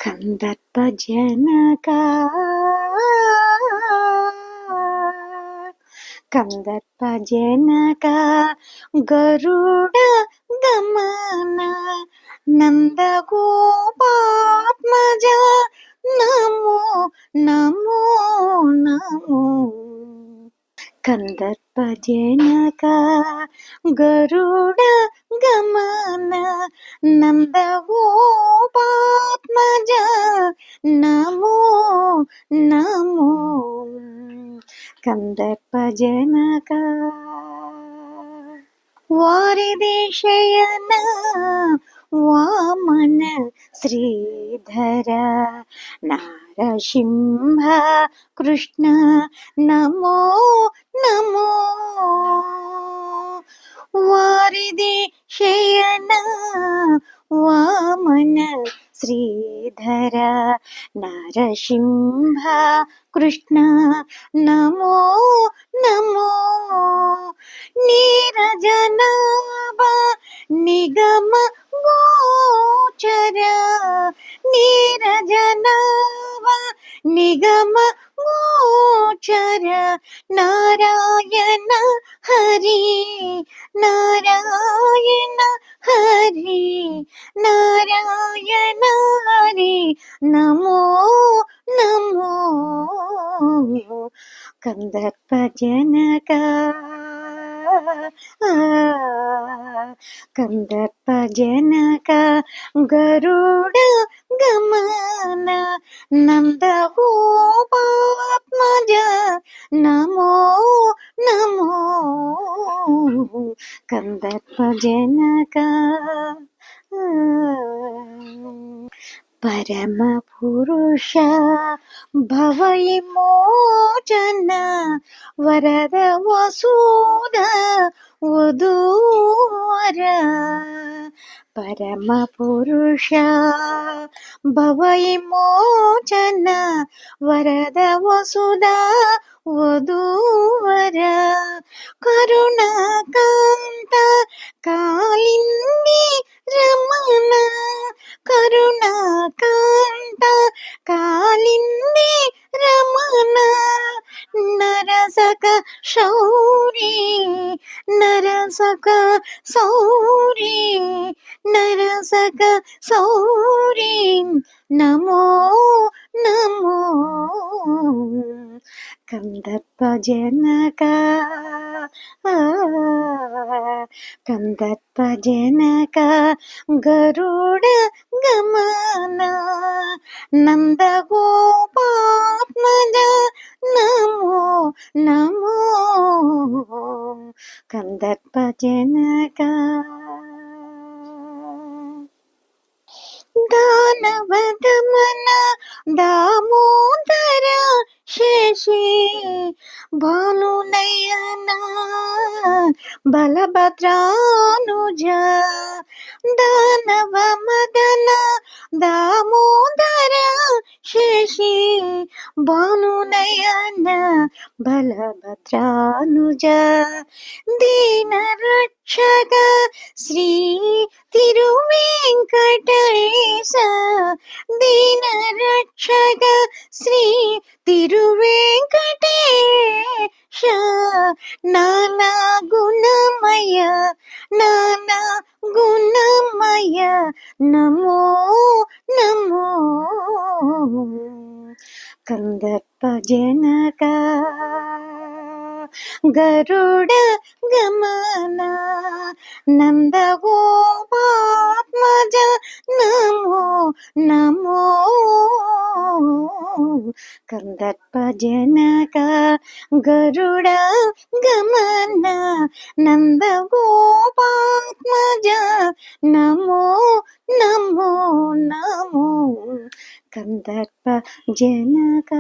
ಕಂದರ್ಪ ಜನಕ ಕಂದರ್ಪ ಜನಕ ಗರುಡ ಗಮನ ನಂದ ಗೋಪಾತ್ಮಜ ನಮೋ ನಮೋ ನಮೋ ಕಂದರ್ಪ ಜನಕ ಗರುಡ ಗಮನ ನಂದ ಗೋಪಾತ್ಮಜ ನಮೋ ನಮೋ ಕಂದರ್ಪ ಜನಕ ವಾರಿದೇಶಯನ ವಾಮನ ಶ್ರೀಧರ ನಾರಸಿಂಹ ಕೃಷ್ಣ ನಮೋ ನಮೋ ವಾರಿದೇಶಯನ ವಾಮನ ಶ್ರೀಧರ ನಾರಸಿಂಹ ಕೃಷ್ಣ ನಮೋ ನಮೋ ನೀರಜನಾಭ ನಿಗಮ ಗೋಚರ ನೀರಜನಾಭ ನಿಗಮ ಗೋಚರ ನಾರಾಯಣ ಹರಿ ನಾರಾಯಣ ಹರಿ ನಾರಾಯಣ ಹರಿ ನಮೋ ನಮೋ ಕಂದರ್ಪ ಜನಕ ಕಂದರ್ಪ ಜನಕ ಗರುಡ ಗಮನ ನಂದ ಗೋಪಾತ್ಮಜ ನಮೋ ನಮೋ ಕಂದರ್ಪ ಜನಕ ಪರಮ ಪುರುಷ ಭವವಿಮೋಚನ ವರದ ವಸೂದ ವಧೂವರ ಪರಮ ಪುರುಷ ಭವವಿಮೋಚನ ವರದ ವಸುದ ವಧೂವರ ಕರುಣಾಕಾಂತ ಕಾಲಿಂದಿ ರಮಣ ಕರುಣಾಕಾಂತ ಕಾಲಿಂದಿ ರಮಣ ನರಸಕ ಶೌರಿ ನರಸಕ ಸೌರಿ ನರಸಕ ಸೌರಿ ನಮೋ ನಮೋ ಕಂದರ್ಪ ಜನಕ ಕಂದರ್ಪ ಜನಕ ಗರುಡ ಗಮನ ನಂದ ಗೋಪಾತ್ಮಜ ನಮೋ ನಮೋ ಕಂದರ್ಪ ಜನಕ ದಾನವ ದಮನ ದಾಮೋದರ ಶಶಿ ಭಾನುನಯನ ಬಲಭದ್ರಾನುಜ ದಾನವ ಮದನ ದಾಮೋದರ ಶಶಿ ಭಾನುನಯನ ಬಲಭದ್ರಾನುಜ ದೀನ ರಕ್ಷಕ ಶ್ರೀ ತಿರುವೆಂಕಟೇಶ ದೀನ ರಕ್ಷಕ ಶ್ರೀ ತಿರುವೆಂಕಟೇಶ ನಾನಾ ಗುಣಮಯ ನಾನಾ ಗುಣಮಯ ನಮೋ ನಮೋ ಕಂದರ್ಪ ಜನಕ ಗರುಡ ಗಮನ ನಂದ ಗೋಪಾತ್ಮಜ ನಮೋ ನಮೋ ಕಂದರ್ಪ ಜನಕ ಗರುಡ ಗಮನ ನಂದ ಗೋಪಾತ್ಮಜ ನಮೋ ನಮೋ ನಮೋ ಕಂದರ್ಪ ಜನಕ